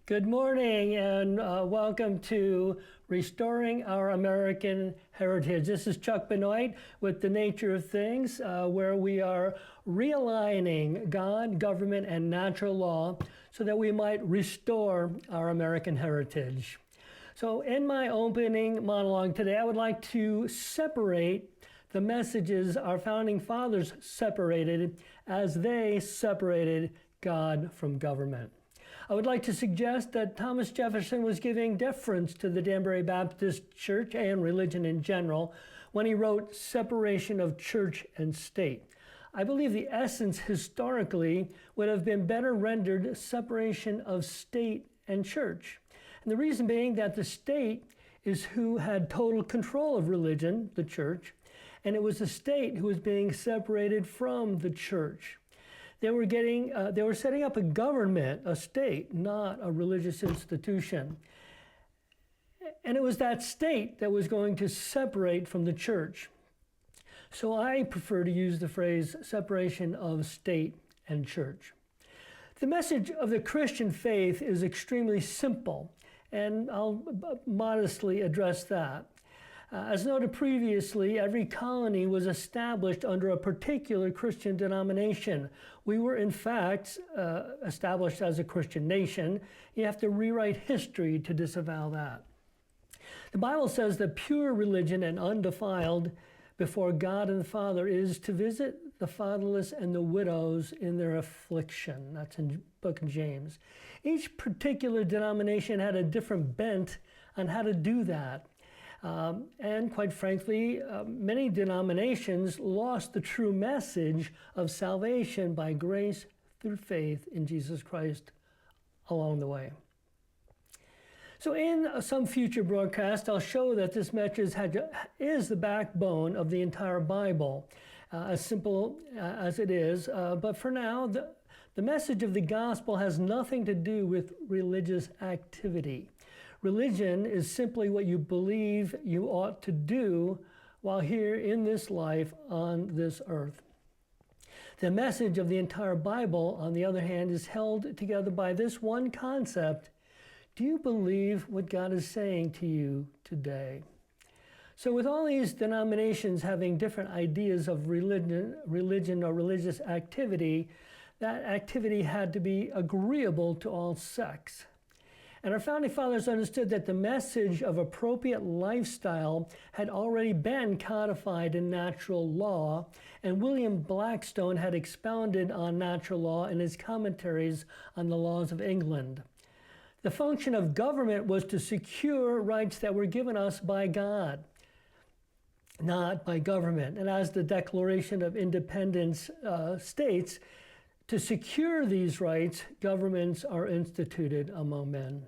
Good morning and welcome to Restoring Our American Heritage. This is Chuck Benoit with The Nature of Things, where we are realigning God, government, and natural law so that we might restore our American heritage. So in my opening monologue today, I would like to separate the messages our founding fathers separated as they separated God from government. I would like to suggest that Thomas Jefferson was giving deference to the Danbury Baptist Church and religion in general when he wrote Separation of Church and State. I believe the essence historically would have been better rendered separation of state and church. And the reason being that the state is who had total control of religion, the church, and it was the state who was being separated from the church. They were setting up a government, a state, not a religious institution. And it was that state that was going to separate from the church. So I prefer to use the phrase separation of state and church. The message of the Christian faith is extremely simple, and I'll modestly address that. As noted previously, every colony was established under a particular Christian denomination. We were, in fact, established as a Christian nation. You have to rewrite history to disavow that. The Bible says that pure religion and undefiled before God and the Father is to visit the fatherless and the widows in their affliction. That's in the book of James. Each particular denomination had a different bent on how to do that. And quite frankly, many denominations lost the true message of salvation by grace through faith in Jesus Christ along the way. So in some future broadcast, I'll show that this message is the backbone of the entire Bible, as simple as it is. But for now, the message of the gospel has nothing to do with religious activity. Religion is simply what you believe you ought to do while here in this life on this earth. The message of the entire Bible, on the other hand, is held together by this one concept. Do you believe what God is saying to you today? So with all these denominations having different ideas of religion or religious activity, that activity had to be agreeable to all sects. And our founding fathers understood that the message of appropriate lifestyle had already been codified in natural law, and William Blackstone had expounded on natural law in his commentaries on the laws of England. The function of government was to secure rights that were given us by God, not by government. And as the Declaration of Independence states, to secure these rights, governments are instituted among men.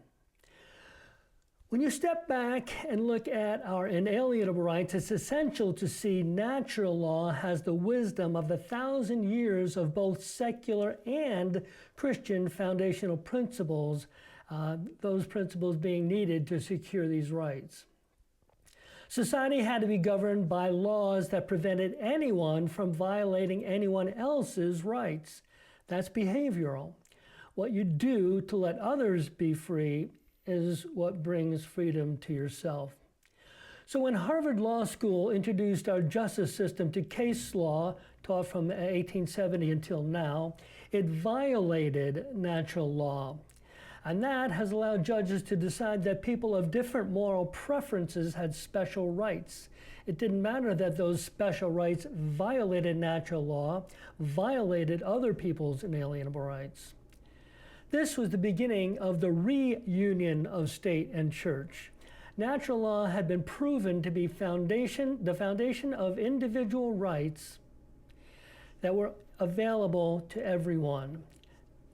When you step back and look at our inalienable rights, it's essential to see natural law has the wisdom of the 1,000 years of both secular and Christian foundational principles, those principles being needed to secure these rights. Society had to be governed by laws that prevented anyone from violating anyone else's rights. That's behavioral. What you do to let others be free is what brings freedom to yourself. So when Harvard Law School introduced our justice system to case law, taught from 1870 until now, it violated natural law. And that has allowed judges to decide that people of different moral preferences had special rights. It didn't matter that those special rights violated natural law, violated other people's inalienable rights. This was the beginning of the reunion of state and church. Natural law had been proven to be the foundation of individual rights that were available to everyone.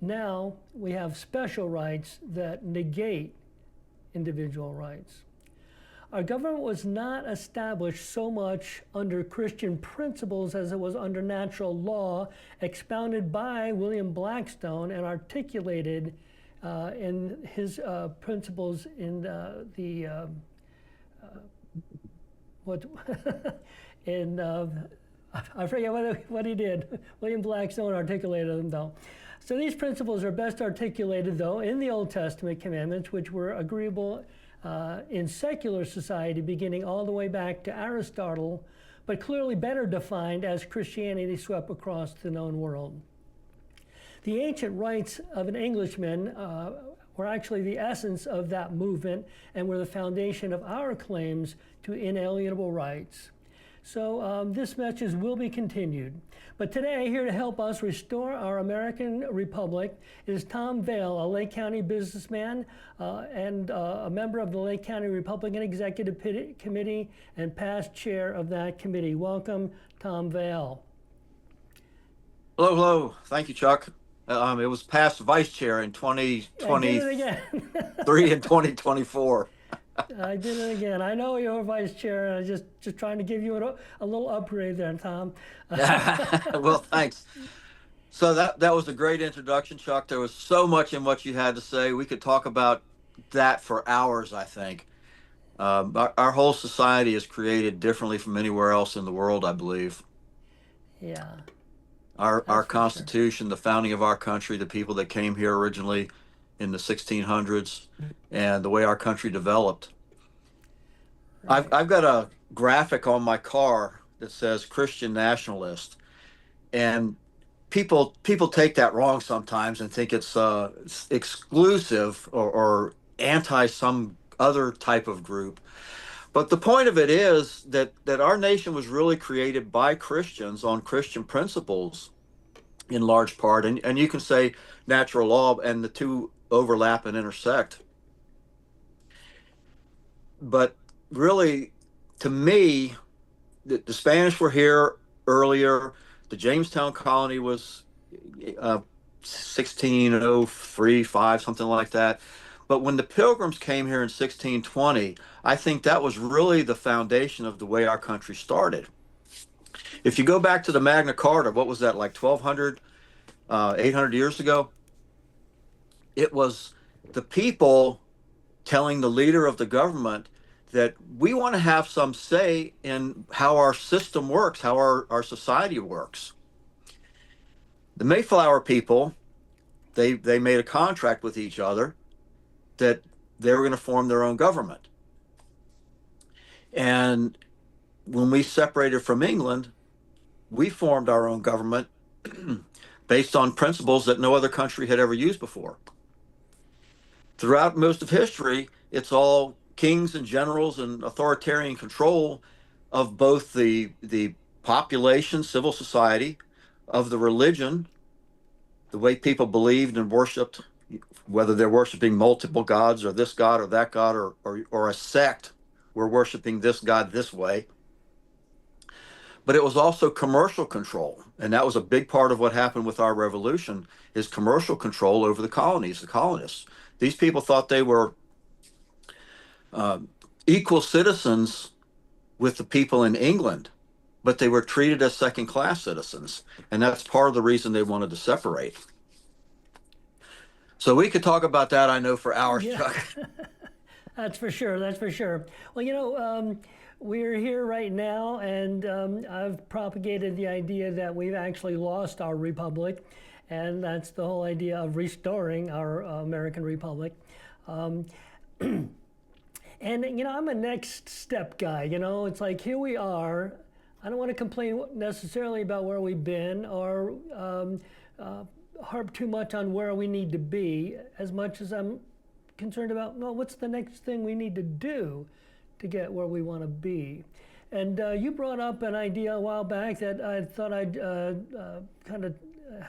Now we have special rights that negate individual rights. Our government was not established so much under Christian principles as it was under natural law, expounded by William Blackstone and articulated in his principles in I forget what he did. William Blackstone articulated them though. So these principles are best articulated, though, in the Old Testament commandments, which were agreeable in secular society beginning all the way back to Aristotle, but clearly better defined as Christianity swept across the known world. The ancient rights of an Englishman were actually the essence of that movement and were the foundation of our claims to inalienable rights. So this message will be continued. But today, here to help us restore our American Republic is Tom Vail, a Lake County businessman and a member of the Lake County Republican Executive Committee and past chair of that committee. Welcome, Tom Vail. Hello, hello. Thank you, Chuck. It was past vice chair in 2023 and 2024. I did it again. I know you're vice chair, and I just trying to give you a little upgrade there, Tom. Well, thanks. So that was a great introduction, Chuck. There was so much in what you had to say. We could talk about that for hours, I think. Our whole society is created differently from anywhere else in the world, I believe. Yeah. Our Constitution, the founding of our country, the people that came here originally in the 1600s, and the way our country developed. Right. I've got a graphic on my car that says Christian nationalist, and people take that wrong sometimes and think it's exclusive or anti some other type of group. But the point of it is that our nation was really created by Christians on Christian principles in large part. And you can say natural law and the two overlap and intersect. But really, to me, the Spanish were here earlier. The Jamestown colony was 1603, 5, something like that. But when the Pilgrims came here in 1620, I think that was really the foundation of the way our country started. If you go back to the Magna Carta, what was that, like 1,200, 800 years ago? It was the people telling the leader of the government that we want to have some say in how our system works, how our society works. The Mayflower people, they made a contract with each other that they were going to form their own government. And when we separated from England, we formed our own government based on principles that no other country had ever used before. Throughout most of history, it's all kings and generals and authoritarian control of both the population, civil society, of the religion, the way people believed and worshiped, whether they're worshiping multiple gods or this god or that god or a sect, we're worshiping this god this way. But it was also commercial control. And that was a big part of what happened with our revolution, is commercial control over the colonies, the colonists. These people thought they were equal citizens with the people in England, but they were treated as second-class citizens. And that's part of the reason they wanted to separate. So we could talk about that, I know, for hours, yeah. Chuck. That's for sure. That's for sure. Well, we're here right now, and I've propagated the idea that we've actually lost our republic, and that's the whole idea of restoring our American Republic. And, I'm a next step guy. It's like, here we are. I don't want to complain necessarily about where we've been or harp too much on where we need to be, as much as I'm concerned about, well, what's the next thing we need to do to get where we want to be. And you brought up an idea a while back that I thought I'd kind of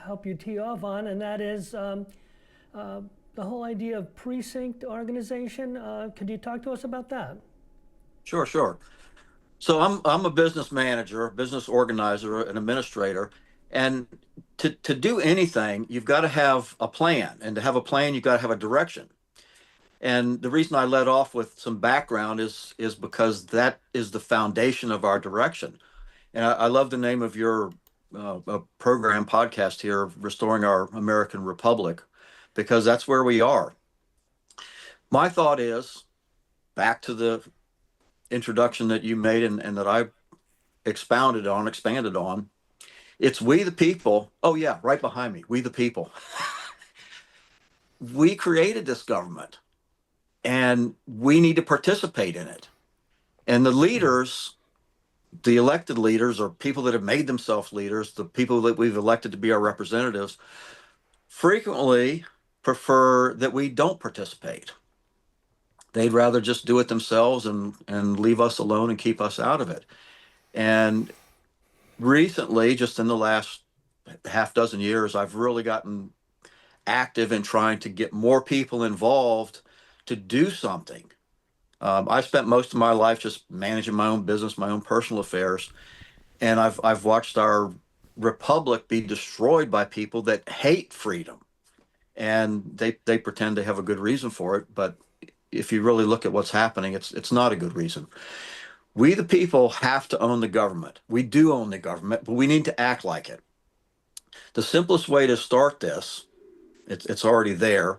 help you tee off on, and that is the whole idea of precinct organization. Could you talk to us about that? Sure. So I'm a business manager, business organizer, an administrator, and to do anything, you've got to have a plan, and to have a plan, you've got to have a direction. And the reason I led off with some background is because that is the foundation of our direction. And I love the name of your program podcast here, Restoring Our American Republic, because that's where we are. My thought is, back to the introduction that you made and that I expanded on, It's we the people. Oh yeah, right behind me. We the people. We created this government and we need to participate in it. And the leaders, the elected leaders, or people that have made themselves leaders, the people that we've elected to be our representatives, frequently prefer that we don't participate. They'd rather just do it themselves and leave us alone and keep us out of it. And recently, just in the last half dozen years, I've really gotten active in trying to get more people involved to do something. I spent most of my life just managing my own business, my own personal affairs, and I've watched our republic be destroyed by people that hate freedom, and they pretend they have a good reason for it. But if you really look at what's happening, it's not a good reason. We, the people, have to own the government. We do own the government, but we need to act like it. The simplest way to start this, it's already there,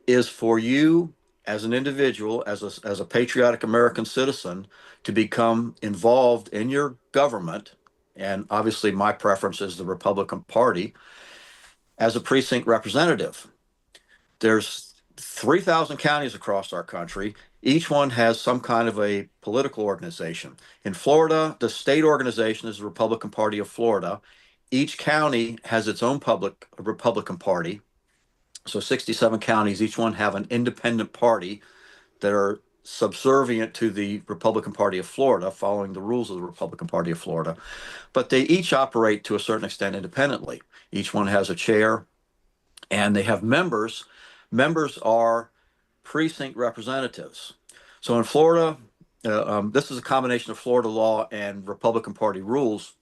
is for you as an individual, as a patriotic American citizen, to become involved in your government. And obviously, my preference is the Republican Party as a precinct representative. There's 3,000 counties across our country. Each one has some kind of a political organization. In Florida, the state organization is the Republican Party of Florida. Each county has its own public Republican Party. So 67 counties, each one have an independent party that are subservient to the Republican Party of Florida, following the rules of the Republican Party of Florida. But they each operate to a certain extent independently. Each one has a chair and they have members. Members are precinct representatives. So in Florida, this is a combination of Florida law and Republican Party rules.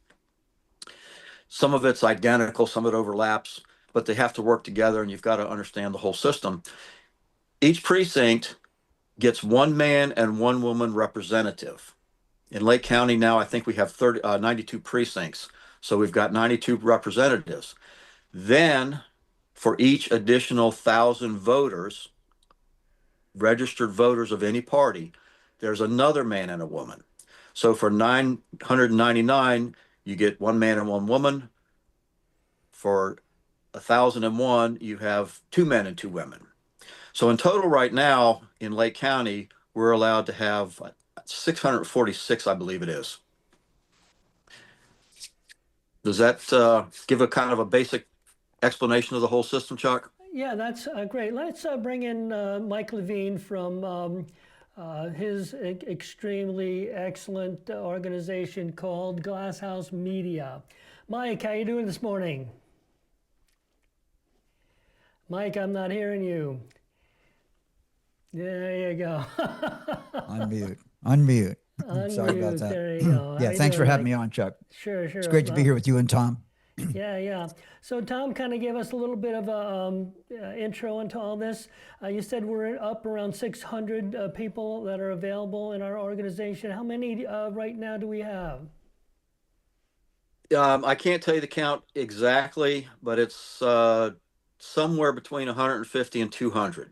Some of it's identical, some of it overlaps, but they have to work together and you've got to understand the whole system. Each precinct gets one man and one woman representative. In Lake County now, I think we have 92 precincts. So we've got 92 representatives. Then for each additional 1,000 voters, registered voters of any party, there's another man and a woman. So for 999, you get one man and one woman. For 1,001, you have two men and two women. So in total right now in Lake County, we're allowed to have 646, I believe it is. Does that give a kind of a basic explanation of the whole system, Chuck? Yeah, that's great. Let's bring in Mike Levine from his extremely excellent organization called Glasshouse Media. Mike, how you doing this morning? Mike, I'm not hearing you. There you go. Unmute. Sorry about Unmute, that. there you go. How Yeah, you thanks for doing, having Mike? me on, Chuck. Sure. It's great to be here with you and Tom. Yeah. So Tom kind of gave us a little bit of a intro into all this. You said we're up around 600 people that are available in our organization. How many right now do we have? I can't tell you the count exactly, but it's somewhere between 150 and 200.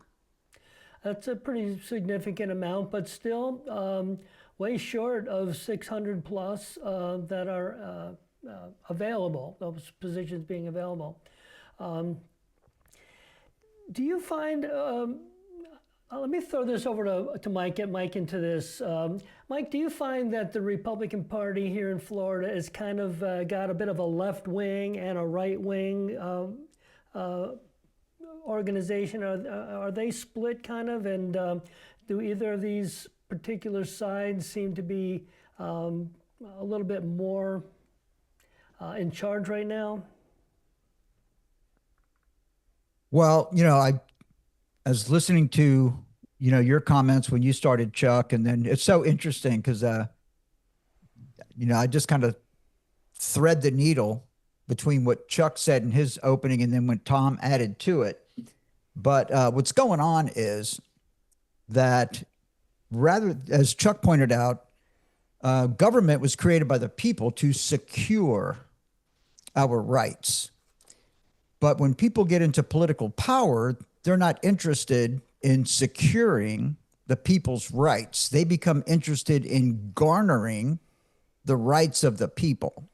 That's a pretty significant amount, but still way short of 600 plus that are available, those positions being available. Do you find, let me throw this over to Mike, get Mike into this. Mike, do you find that the Republican Party here in Florida is kind of got a bit of a left wing and a right wing organization? Are they split kind of, and do either of these particular sides seem to be a little bit more in charge right now? Well, I was listening to, your comments when you started, Chuck, and then it's so interesting because, I just kind of thread the needle between what Chuck said in his opening and then when Tom added to it. But what's going on is that rather, as Chuck pointed out, government was created by the people to secure our rights. But when people get into political power, they're not interested in securing the people's rights. They become interested in garnering the rights of the people.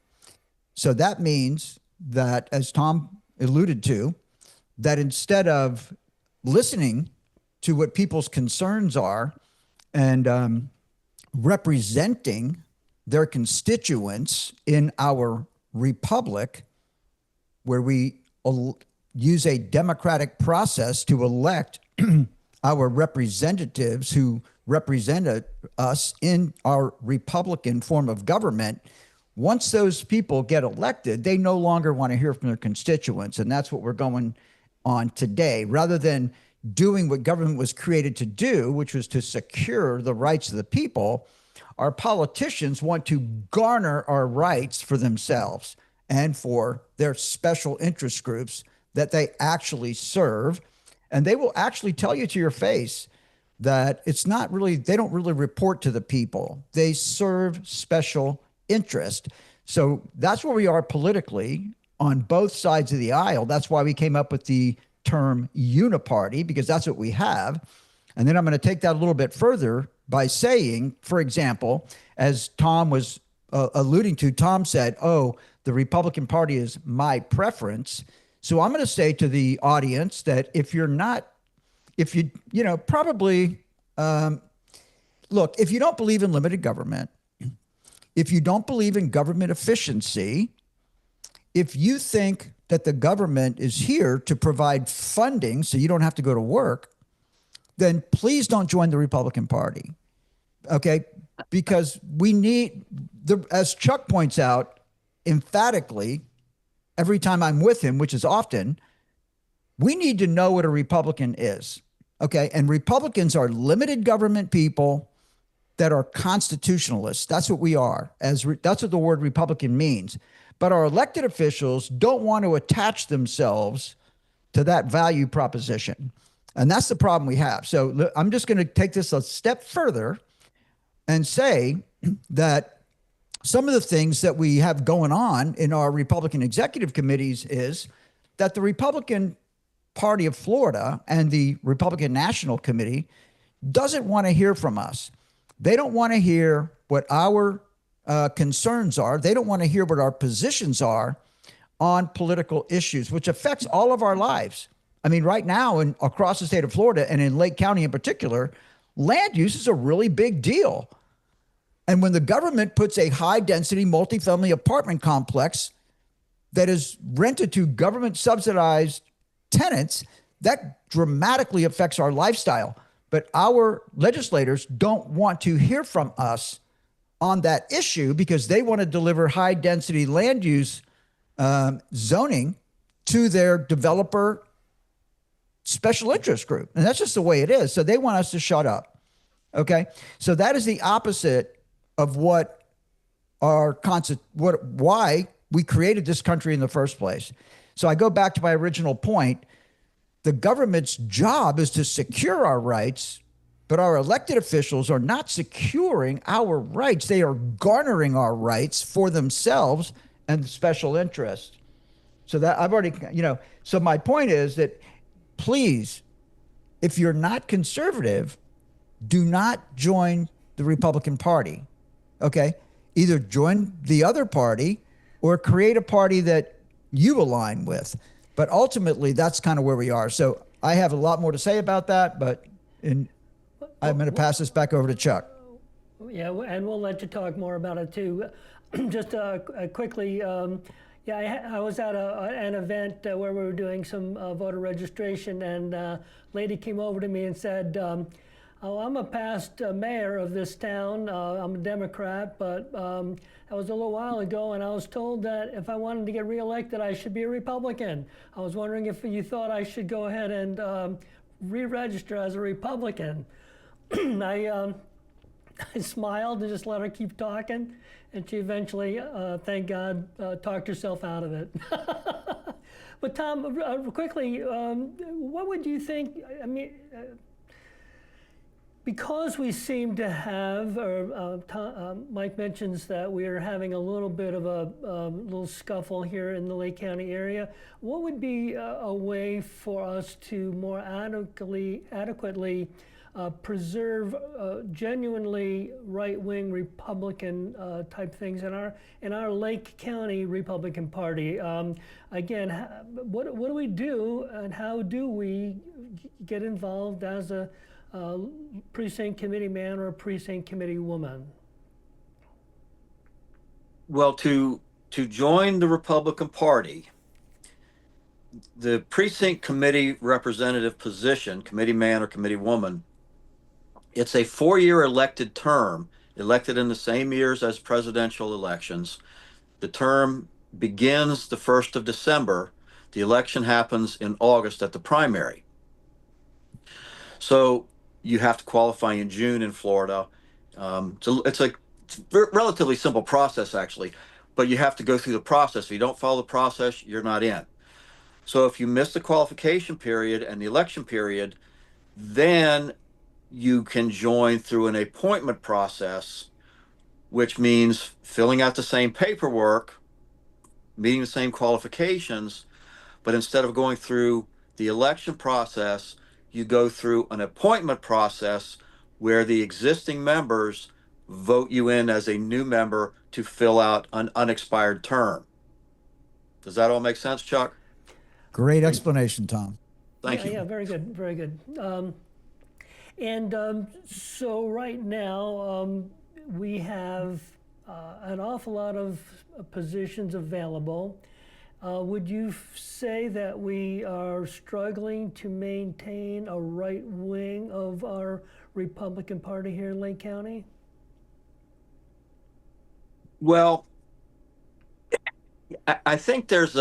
So that means that, as Tom alluded to, that instead of listening to what people's concerns are and representing their constituents in our republic, where we use a democratic process to elect our representatives who represent us in our Republican form of government, once those people get elected, they no longer want to hear from their constituents. And that's what we're going on today. Rather than doing what government was created to do, which was to secure the rights of the people, our politicians want to garner our rights for themselves and for their special interest groups that they actually serve. And they will actually tell you to your face that it's not really, they don't really report to the people. They serve special interest. So that's where we are politically on both sides of the aisle. That's why we came up with the term uniparty, because that's what we have. And then I'm going to take that a little bit further by saying, for example, as Tom was alluding to, Tom said, oh, the Republican Party is my preference. So I'm going to say to the audience that if you don't believe in limited government, if you don't believe in government efficiency, if you think that the government is here to provide funding so you don't have to go to work, then please don't join the Republican Party. Okay? Because we need, as Chuck points out emphatically, every time I'm with him, which is often, we need to know what a Republican is. Okay? And Republicans are limited government people that are constitutionalists. That's what we are. That's what the word Republican means. But our elected officials don't want to attach themselves to that value proposition. And that's the problem we have. So I'm just going to take this a step further and say that some of the things that we have going on in our Republican executive committees is that the Republican Party of Florida and the Republican National Committee doesn't want to hear from us. They don't want to hear what our concerns are. They don't want to hear what our positions are on political issues, which affects all of our lives. I mean, right now, across the state of Florida and in Lake County in particular, land use is a really big deal. And when the government puts a high-density multifamily apartment complex that is rented to government-subsidized tenants, that dramatically affects our lifestyle. But our legislators don't want to hear from us on that issue because they want to deliver high-density land use zoning to their developer special interest group. And that's just the way it is. So they want us to shut up. Okay? So that is the opposite of what why we created this country in the first place. So I go back to my original point. The government's job is to secure our rights, but our elected officials are not securing our rights. They are garnering our rights for themselves and special interest. So that I've already, so my point is that please, if you're not conservative, do not join the Republican Party. Okay? Either join the other party or create a party that you align with. But ultimately, that's kind of where we are. So I have a lot more to say about that, but I'm going to pass this back over to Chuck. Yeah, and we'll let you talk more about it too. Just quickly, I was at an event where we were doing some voter registration, and a lady came over to me and said, I'm a past mayor of this town. I'm a Democrat, but that was a little while ago, and I was told that if I wanted to get reelected, I should be a Republican. I was wondering if you thought I should go ahead and re-register as a Republican. I smiled and just let her keep talking, and she eventually, thank God, talked herself out of it. But Tom, quickly, what would you think? I mean, because we seem to have, Mike mentions that we are having a little bit of a little scuffle here in the Lake County area. What would be a way for us to more adequately preserve genuinely right-wing Republican type things in our Lake County Republican Party. Again, what do we do, and how do we get involved as a precinct committee man or a precinct committee woman? Well, to join the Republican Party, the precinct committee representative position, committee man or committee woman, it's a 4-year elected term, elected in the same years as presidential elections. The term begins the 1st of December. The election happens in August at the primary. So you have to qualify in June in Florida. So it's a relatively simple process, actually, but you have to go through the process. If you don't follow the process, you're not in. So if you miss the qualification period and the election period, then you can join through an appointment process, which means filling out the same paperwork, meeting the same qualifications, but instead of going through the election process, you go through an appointment process where the existing members vote you in as a new member to fill out an unexpired term. Does that all make sense, Chuck? Great explanation, Tom. Thank you. Yeah, very good, very good. So right now we have an awful lot of positions available. Would you say that we are struggling to maintain a right wing of our Republican Party here in Lake County? Well, I think there's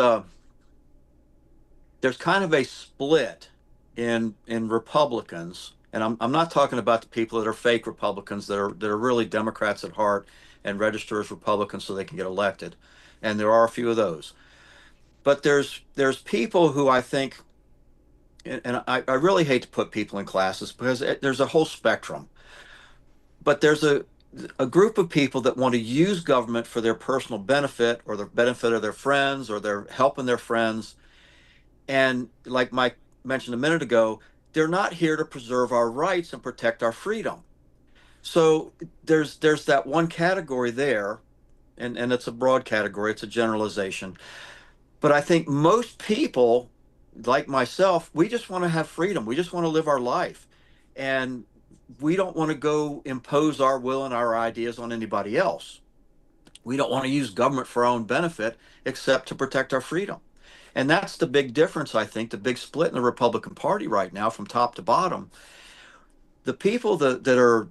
kind of a split in Republicans, and I'm not talking about the people that are fake Republicans that are really Democrats at heart and register as Republicans so they can get elected, and there are a few of those. But there's people who I think, and I really hate to put people in classes because there's a whole spectrum, but there's a group of people that want to use government for their personal benefit or the benefit of their friends or they're helping their friends. And like Mike mentioned a minute ago, they're not here to preserve our rights and protect our freedom. So there's that one category there, and it's a broad category, it's a generalization. But I think most people, like myself, we just want to have freedom. We just want to live our life. And we don't want to go impose our will and our ideas on anybody else. We don't want to use government for our own benefit, except to protect our freedom. And that's the big difference, I think, the big split in the Republican Party right now from top to bottom. The people that are,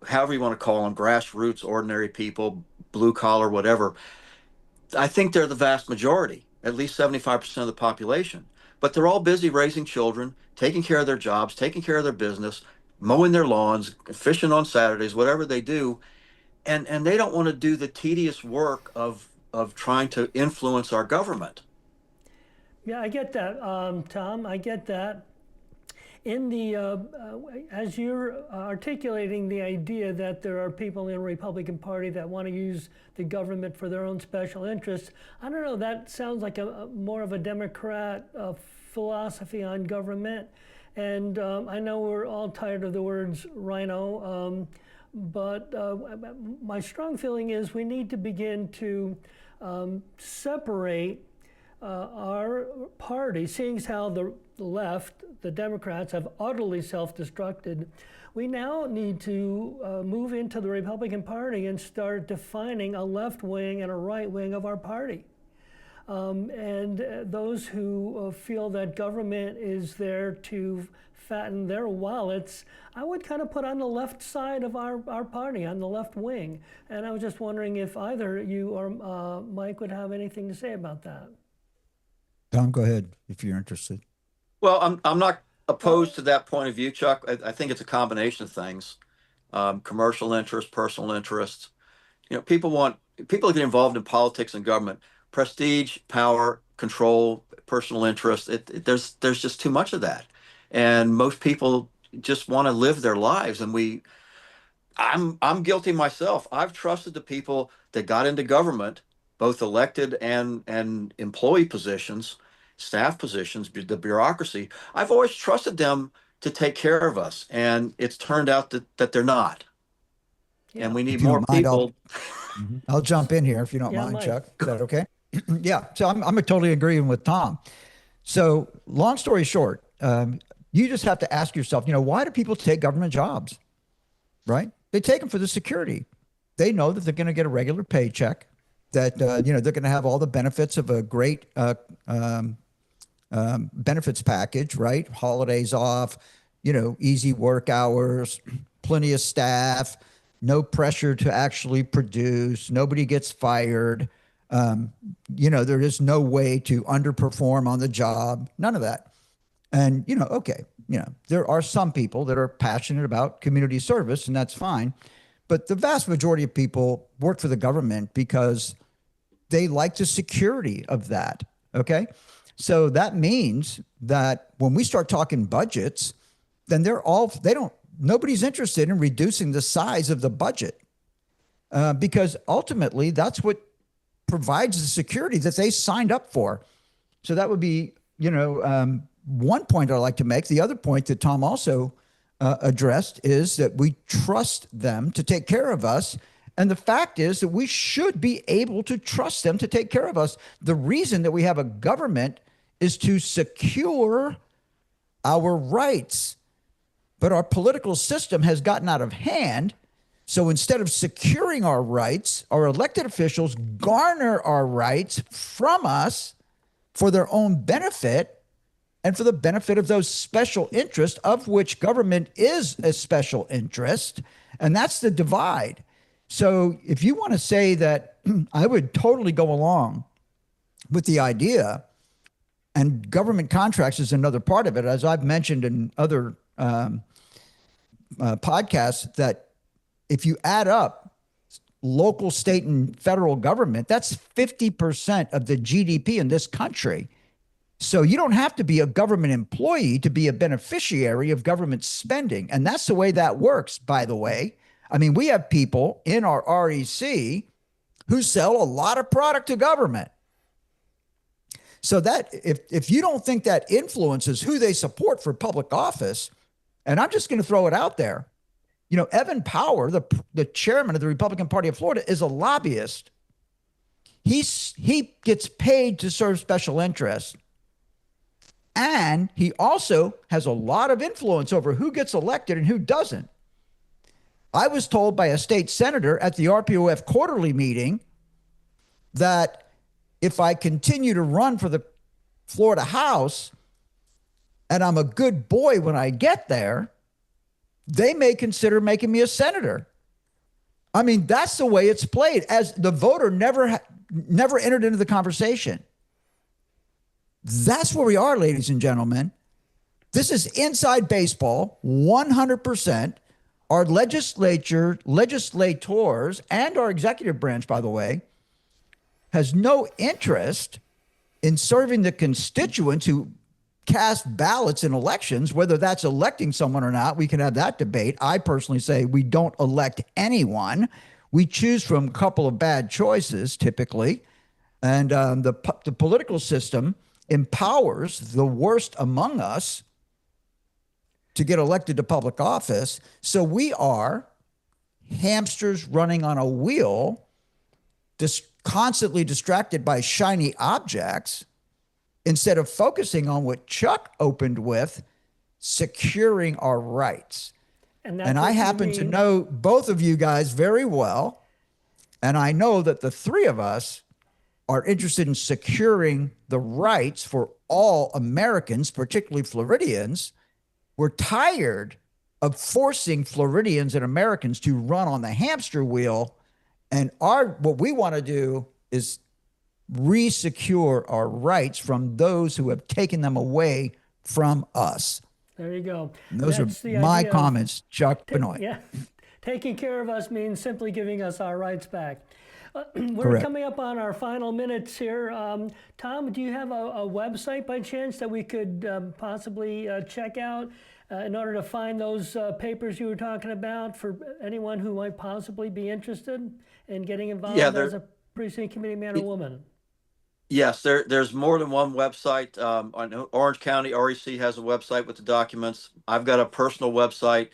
however you want to call them, grassroots, ordinary people, blue collar, whatever, I think they're the vast majority, at least 75% of the population. But they're all busy raising children, taking care of their jobs, taking care of their business, mowing their lawns, fishing on Saturdays, whatever they do. And they don't want to do the tedious work of trying to influence our government. Yeah, I get that, Tom. I get that. In the as you're articulating the idea that there are people in the Republican Party that want to use the government for their own special interests, I don't know. That sounds like a more of a Democrat philosophy on government. And I know we're all tired of the words rhino, but my strong feeling is we need to begin to separate our party, seeing as how the left, the Democrats, have utterly self-destructed. We now need to move into the Republican Party and start defining a left wing and a right wing of our party. And those who feel that government is there to fatten their wallets, I would kind of put on the left side of our party, on the left wing. And I was just wondering if either you or Mike would have anything to say about that. Tom, go ahead if you're interested. Well, I'm not opposed to that point of view, Chuck. I think it's a combination of things, commercial interest, personal interests. You know, people get involved in politics and government, prestige, power, control, personal interest. There's just too much of that, and most people just want to live their lives. And I'm guilty myself. I've trusted the people that got into government, both elected and employee positions, staff positions, the bureaucracy. I've always trusted them to take care of us. And it's turned out that they're not. Yeah. And we need If you more don't mind, people. I'll jump in here if you don't Yeah, mind, Mike. Chuck. Is that okay? Yeah. So I'm totally agreeing with Tom. So long story short, you just have to ask yourself, why do people take government jobs? Right? They take them for the security. They know that they're going to get a regular paycheck, that they're going to have all the benefits of a great benefits package, right? Holidays off, easy work hours, plenty of staff, no pressure to actually produce, nobody gets fired. There is no way to underperform on the job, none of that. And, okay, there are some people that are passionate about community service, and that's fine. But the vast majority of people work for the government because they like the security of that. Okay. So that means that when we start talking budgets, then nobody's interested in reducing the size of the budget because ultimately that's what provides the security that they signed up for. So that would be, one point I'd like to make. The other point that Tom also addressed is that we trust them to take care of us. And the fact is that we should be able to trust them to take care of us. The reason that we have a government is to secure our rights. But our political system has gotten out of hand. So instead of securing our rights, our elected officials garner our rights from us for their own benefit and for the benefit of those special interests, of which government is a special interest. And that's the divide. So if you want to say that, I would totally go along with the idea, and government contracts is another part of it, as I've mentioned in other podcasts, that if you add up local, state, and federal government, that's 50% of the GDP in this country. So you don't have to be a government employee to be a beneficiary of government spending. And that's the way that works, by the way. I mean, we have people in our REC who sell a lot of product to government. So that if you don't think that influences who they support for public office, and I'm just going to throw it out there, Evan Power, the chairman of the Republican Party of Florida, is a lobbyist. He gets paid to serve special interests. And he also has a lot of influence over who gets elected and who doesn't. I was told by a state senator at the RPOF quarterly meeting that if I continue to run for the Florida House and I'm a good boy when I get there, they may consider making me a senator. I mean, that's the way it's played, as the voter never entered into the conversation. That's where we are, ladies and gentlemen. This is inside baseball, 100%. Our legislators, and our executive branch, by the way, has no interest in serving the constituents who cast ballots in elections, whether that's electing someone or not. We can have that debate. I personally say we don't elect anyone. We choose from a couple of bad choices, typically. And the political system empowers the worst among us to get elected to public office. So we are hamsters running on a wheel, constantly distracted by shiny objects, instead of focusing on what Chuck opened with, securing our rights. And I happen to know both of you guys very well. And I know that the three of us are interested in securing the rights for all Americans, particularly Floridians. We're tired of forcing Floridians and Americans to run on the hamster wheel. And what we want to do is re-secure our rights from those who have taken them away from us. There you go. And those are my comments, Chuck Benoit. Yeah. Taking care of us means simply giving us our rights back. We're Correct. coming up on our final minutes here. Tom, do you have a website by chance that we could possibly check out in order to find those papers you were talking about for anyone who might possibly be interested in getting involved as a precinct committee man or woman? Yes, there's more than one website. I know Orange County REC has a website with the documents. I've got a personal website,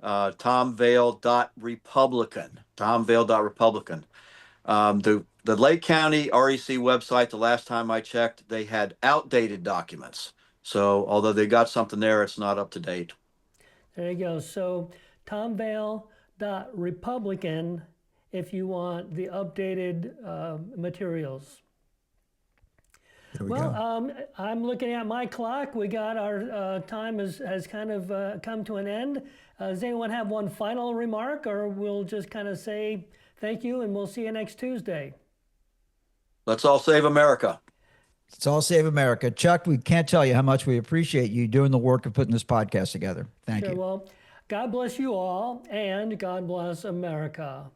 tomvail.republican, tomvail.republican. The Lake County REC website, the last time I checked, they had outdated documents. So although they got something there, it's not up to date. There you go. So tomvail.republican if you want the updated materials. There we Well, go. I'm looking at my clock. We got our time has kind of come to an end. Does anyone have one final remark, or we'll just kind of say thank you and we'll see you next Tuesday? Let's all save America. Let's all save America. Chuck, we can't tell you how much we appreciate you doing the work of putting this podcast together. Thank Sure. you. Well, God bless you all, and God bless America.